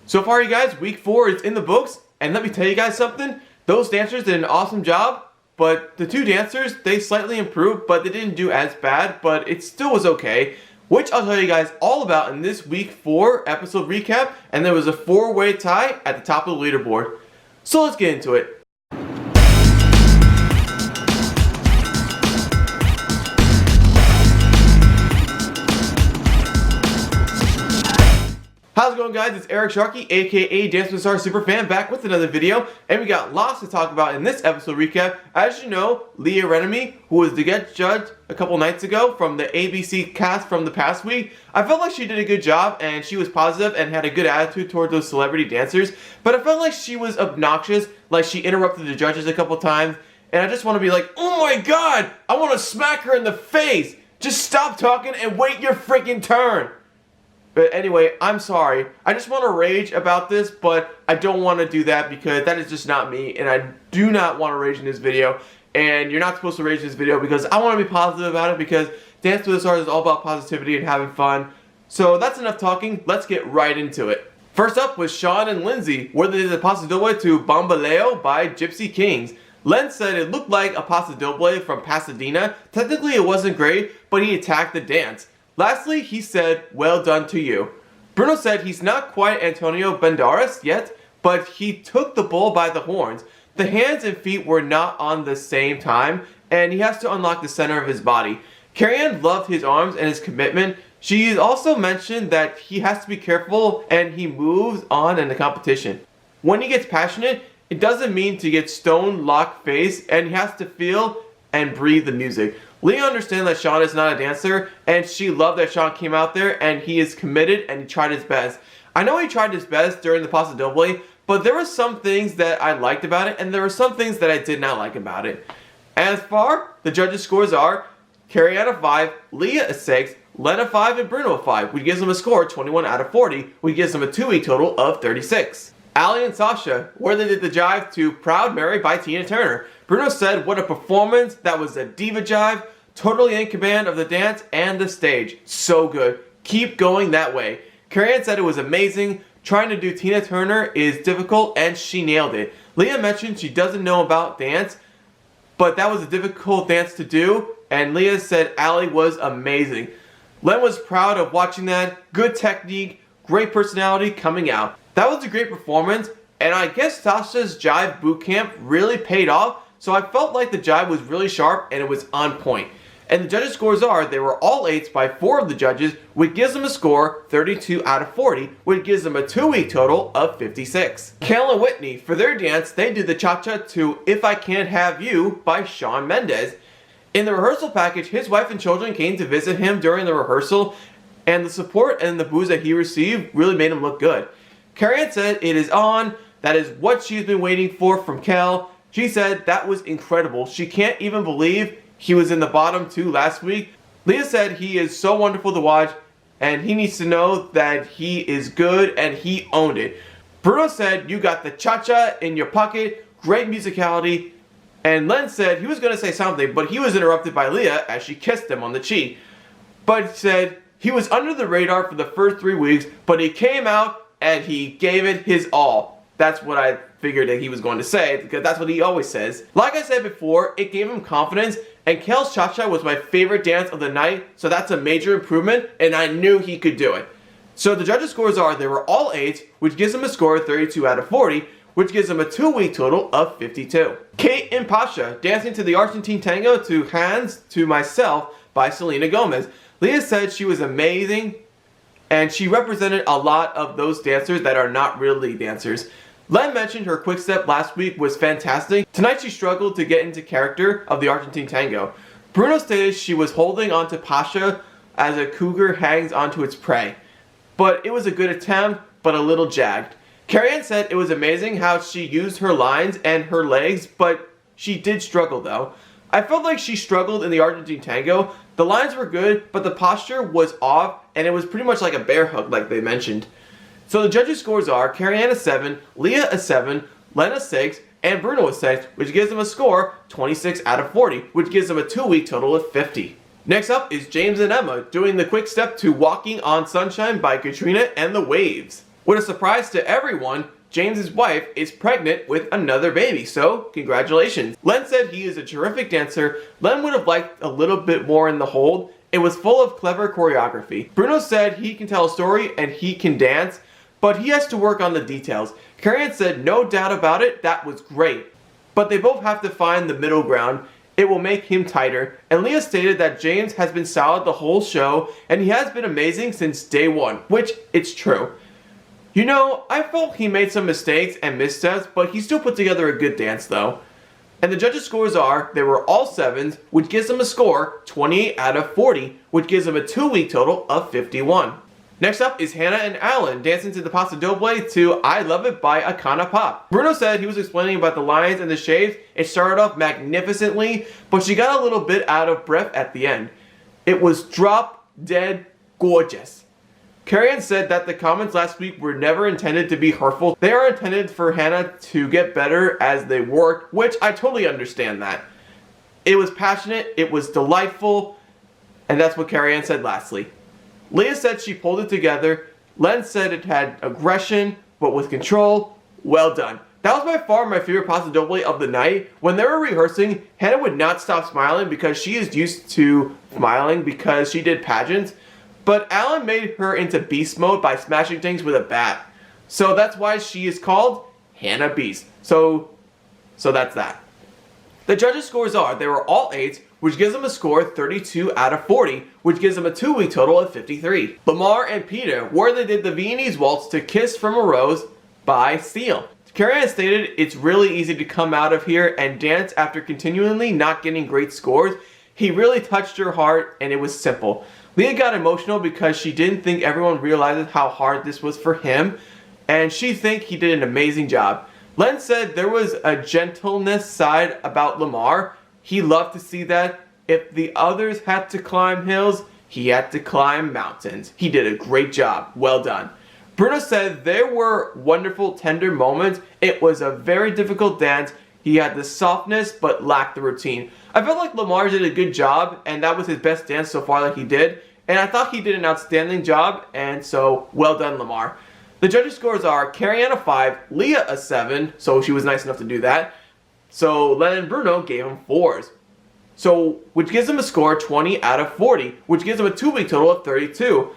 So far, you guys, week 4 is in the books, and let me tell you guys something. Those dancers did an awesome job, but the 2 dancers, they slightly improved, but they didn't do as bad, but it still was okay, which I'll tell you guys all about in this week 4 episode recap, and there was a 4-way tie at the top of the leaderboard. So let's get into it. How's it going, guys? It's Eric Sharkey, aka Dance with Star Superfan, back with another video, and we got lots to talk about in this episode recap. As you know, Leah Remini, who was the guest judge a couple nights ago from the ABC cast from the past week, I felt like she did a good job, and she was positive and had a good attitude towards those celebrity dancers, but I felt like she was obnoxious, like she interrupted the judges a couple times, and I just want to be like, oh my god, I want to smack her in the face! Just stop talking and wait your freaking turn! But anyway, I'm sorry. I just want to rage about this, but I don't want to do that because that is just not me, and I do not want to rage in this video. And you're not supposed to rage in this video because I want to be positive about it, because Dance with the Stars is all about positivity and having fun. So that's enough talking. Let's get right into it. First up was Sean and Lindsay, where they did a paso doble to Bambaleo by Gypsy Kings. Len said it looked like a paso doble from Pasadena. Technically it wasn't great, but he attacked the dance. Lastly, he said, well done to you. Bruno said he's not quite Antonio Banderas yet, but he took the bull by the horns. The hands and feet were not on the same time, and he has to unlock the center of his body. Carrie-Anne loved his arms and his commitment. She also mentioned that he has to be careful and he moves on in the competition. When he gets passionate, it doesn't mean to get stone locked face, and he has to feel and breathe the music. Leah understands that Sean is not a dancer, and she loved that Sean came out there and he is committed and he tried his best. I know he tried his best during the paso doble, but there were some things that I liked about it and there were some things that I did not like about it. As far, the judges' scores are Carrie-Anne a 5, Leah a 6, Len a 5, and Bruno a 5, which gives them a score of 21 out of 40, which gives them a 2-week total of 36. Ali and Sasha, where they did the jive to Proud Mary by Tina Turner. Bruno said, what a performance, that was a diva jive, totally in command of the dance and the stage. So good. Keep going that way. Carrie-Anne said it was amazing. Trying to do Tina Turner is difficult, and she nailed it. Leah mentioned she doesn't know about dance, but that was a difficult dance to do, and Leah said Ali was amazing. Len was proud of watching that. Good technique, great personality coming out. That was a great performance, and I guess Sasha's jive boot camp really paid off, so I felt like the jive was really sharp and it was on point. And the judges' scores are, they were all 8s by 4 of the judges, which gives them a score 32 out of 40, which gives them a 2-week total of 56. Kale and Whitney, for their dance, they did the cha-cha to If I Can't Have You by Shawn Mendes. In the rehearsal package, his wife and children came to visit him during the rehearsal, and the support and the boos that he received really made him look good. Carrie-Anne said it is on, that is what she's been waiting for from Kel. She said that was incredible. She can't even believe he was in the bottom 2 last week. Leah said he is so wonderful to watch, and he needs to know that he is good, and he owned it. Bruno said you got the cha-cha in your pocket, great musicality, and Len said he was going to say something, but he was interrupted by Leah as she kissed him on the cheek. But said he was under the radar for the first 3 weeks, but he came out and he gave it his all. That's what I figured that he was going to say, because that's what he always says. Like I said before, it gave him confidence, and Kale's cha-cha was my favorite dance of the night, so that's a major improvement, and I knew he could do it. So the judges' scores are, they were all 8s, which gives them a score of 32 out of 40, which gives them a 2-week total of 52. Kate and Pasha, dancing to the Argentine tango to Hands to Myself by Selena Gomez. Leah said she was amazing, and she represented a lot of those dancers that are not really dancers. Len mentioned her quick step last week was fantastic. Tonight she struggled to get into character of the Argentine tango. Bruno stated she was holding onto Pasha as a cougar hangs onto its prey. But it was a good attempt, but a little jagged. Carrie-Anne said it was amazing how she used her lines and her legs, but she did struggle though. I felt like she struggled in the Argentine tango. The lines were good, but the posture was off, and it was pretty much like a bear hug like they mentioned. So the judges' scores are Carrie-Anne a 7, Leah a 7, Len a 6, and Bruno a 6, which gives them a score 26 out of 40, which gives them a 2-week total of 50. Next up is James and Emma doing the quick step to Walking on Sunshine by Katrina and the Waves. With a surprise to everyone, James's wife is pregnant with another baby, so congratulations. Len said he is a terrific dancer. Len would have liked a little bit more in the hold. It was full of clever choreography. Bruno said he can tell a story and he can dance, but he has to work on the details. Carrie said no doubt about it, that was great. But they both have to find the middle ground. It will make him tighter. And Leah stated that James has been solid the whole show and he has been amazing since day one, which it's true. You know, I felt he made some mistakes and missteps, but he still put together a good dance though. And the judges' scores are, they were all 7s, which gives them a score 28 out of 40, which gives them a 2-week total of 51. Next up is Hannah and Alan dancing to the Paso Doble to I Love It by Akana Pop. Bruno said he was explaining about the lines and the shapes. It started off magnificently, but she got a little bit out of breath at the end. It was drop dead gorgeous. Carrie said that the comments last week were never intended to be hurtful. They are intended for Hannah to get better as they work, which I totally understand that. It was passionate, it was delightful, and that's what Carrie said lastly. Leah said she pulled it together. Len said it had aggression, but with control. Well done. That was by far my favorite Paso Doble of the night. When they were rehearsing, Hannah would not stop smiling because she is used to smiling because she did pageants. But Alan made her into beast mode by smashing things with a bat. So that's why she is called Hannah Beast. So that's that. The judges' scores are, they were all 8s, which gives them a score 32 out of 40, which gives them a 2-week total of 53. Lamar and Peter, where they did the Viennese waltz to Kiss from a Rose by Seal. Carrie stated it's really easy to come out of here and dance after continually not getting great scores. He really touched her heart and it was simple. Leah got emotional because she didn't think everyone realized how hard this was for him, and she thinks he did an amazing job. Len said there was a gentleness side about Lamar. He loved to see that. If the others had to climb hills, he had to climb mountains. He did a great job. Well done. Bruno said there were wonderful, tender moments. It was a very difficult dance. He had the softness but lacked the routine. I felt like Lamar did a good job, and that was his best dance so far that he did. And I thought he did an outstanding job, and so well done, Lamar. The judges' scores are Carrie a 5, Leah a 7, so she was nice enough to do that. So Len and Bruno gave him 4s. So, which gives them a score 20 out of 40, which gives them a 2-week total of 32.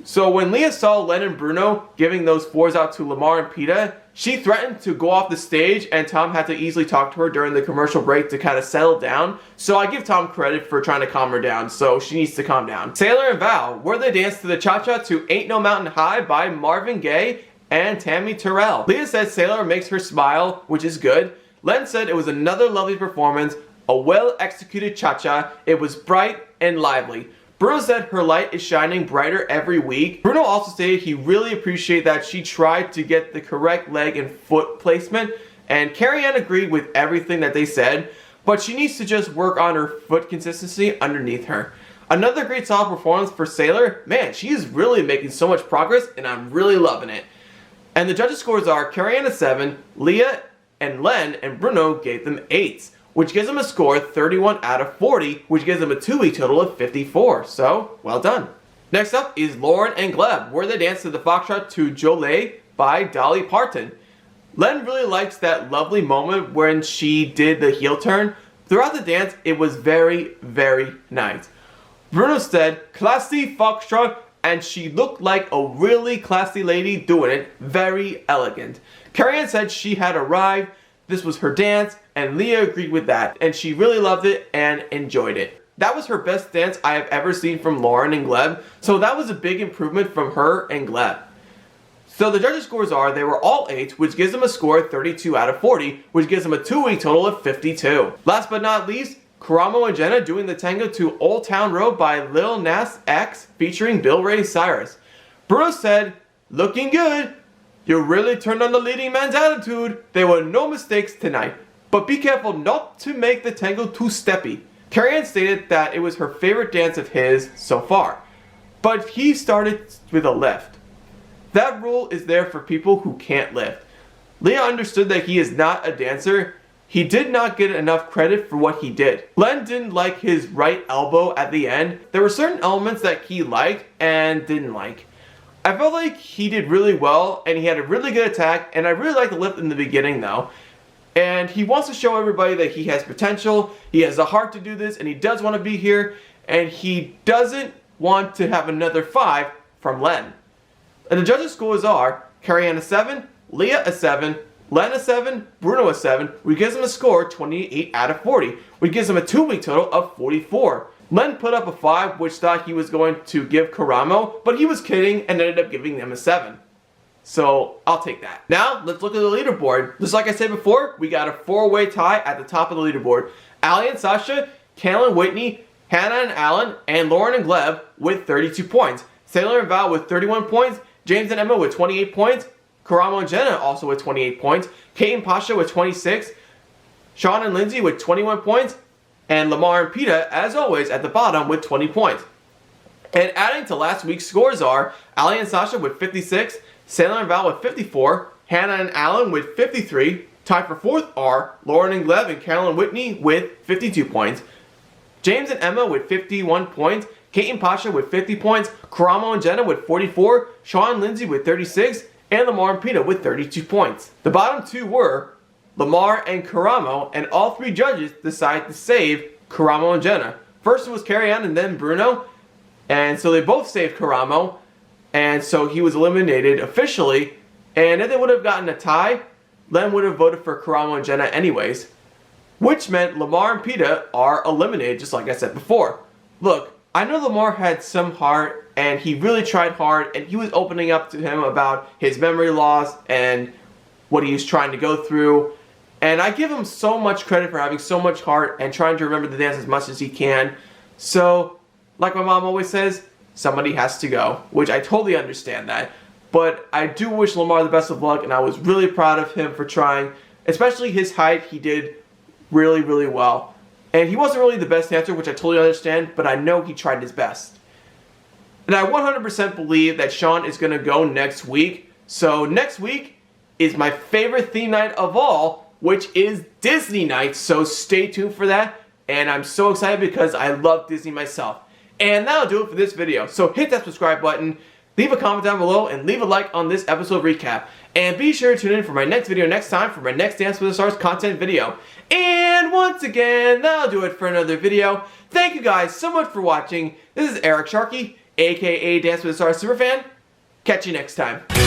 So when Leah saw Len and Bruno giving those 4s out to Lamar and Peta, she threatened to go off the stage, and Tom had to easily talk to her during the commercial break to kind of settle down. So I give Tom credit for trying to calm her down, so she needs to calm down. Sailor and Val, where they danced to the cha-cha to Ain't No Mountain High by Marvin Gaye and Tammy Terrell. Leah said Sailor makes her smile, which is good. Len said it was another lovely performance, a well-executed cha-cha. It was bright and lively. Bruno said her light is shining brighter every week. Bruno also stated he really appreciated that she tried to get the correct leg and foot placement, and Carrie Ann agreed with everything that they said, but she needs to just work on her foot consistency underneath her. Another great solid performance for Sailor. Man, she is really making so much progress, and I'm really loving it. And the judges' scores are Carrie Ann a 7, Leah and Len and Bruno gave them 8s. Which gives them a score 31 out of 40, which gives them a 2-week total of 54. So, well done. Next up is Lauren and Gleb, where they danced to the Foxtrot to Jolene by Dolly Parton. Len really likes that lovely moment when she did the heel turn. Throughout the dance, it was very, very nice. Bruno said, classy Foxtrot, and she looked like a really classy lady doing it. Very elegant. Carrie Ann said she had arrived. This was her dance, and Leah agreed with that, and she really loved it and enjoyed it. That was her best dance I have ever seen from Lauren and Gleb, so that was a big improvement from her and Gleb. So the judges' scores are, they were all 8s, which gives them a score 32 out of 40, which gives them a 2-week total of 52. Last but not least, Karamo and Jenna doing the tango to Old Town Road by Lil Nas X featuring Bill Ray Cyrus. Bruno said, looking good. You really turned on the leading man's attitude. There were no mistakes tonight. But be careful not to make the tango too steppy. Carrie Ann stated that it was her favorite dance of his so far. But he started with a lift. That rule is there for people who can't lift. Leah understood that he is not a dancer. He did not get enough credit for what he did. Len didn't like his right elbow at the end. There were certain elements that he liked and didn't like. I felt like he did really well, and he had a really good attack, and I really liked the lift in the beginning though. And he wants to show everybody that he has potential, he has the heart to do this, and he does want to be here, and he doesn't want to have another 5 from Len. And the judges' scores are Carrie-Anne a 7, Leah a 7, Len a 7, Bruno a 7, which gives him a score 28 out of 40, which gives him a 2-week total of 44. Len put up a 5, which thought he was going to give Karamo, but he was kidding and ended up giving them a 7. So I'll take that. Now let's look at the leaderboard. Just like I said before, we got a 4-way tie at the top of the leaderboard. Ali and Sasha, Kaylin Whitney, Hannah and Alan, and Lauren and Gleb with 32 points. Sailor and Val with 31 points. James and Emma with 28 points. Karamo and Jenna also with 28 points. Kate and Pasha with 26. Sean and Lindsay with 21 points. And Lamar and Peta, as always, at the bottom with 20 points. And adding to last week's scores are Ali and Sasha with 56. Sailor and Val with 54. Hannah and Alan with 53. Tied for 4th are Lauren and Gleb and Carolyn Whitney with 52 points. James and Emma with 51 points. Kate and Pasha with 50 points. Karamo and Jenna with 44. Sean and Lindsay with 36. And Lamar and Peta with 32 points. The bottom 2 were Lamar and Karamo, and all 3 judges decided to save Karamo and Jenna. First it was Carrie-Anne and then Bruno, and so they both saved Karamo, and so he was eliminated officially, and if they would have gotten a tie, Len would have voted for Karamo and Jenna anyways, which meant Lamar and Peta are eliminated, just like I said before. Look, I know Lamar had some heart, and he really tried hard, and he was opening up to him about his memory loss and what he was trying to go through. And I give him so much credit for having so much heart and trying to remember the dance as much as he can. So, like my mom always says, somebody has to go, which I totally understand that. But I do wish Lamar the best of luck, and I was really proud of him for trying. Especially his height, he did really, really well. And he wasn't really the best dancer, which I totally understand, but I know he tried his best. And I 100% believe that Sean is going to go next week. So next week is my favorite theme night of all, which is Disney night, so stay tuned for that, and I'm so excited because I love Disney myself. And that'll do it for this video, so hit that subscribe button, leave a comment down below, and leave a like on this episode recap. And be sure to tune in for my next video next time for my next Dance with the Stars content video. And once again, that'll do it for another video. Thank you guys so much for watching. This is Eric Sharkey, aka Dance with the Stars Superfan. Catch you next time.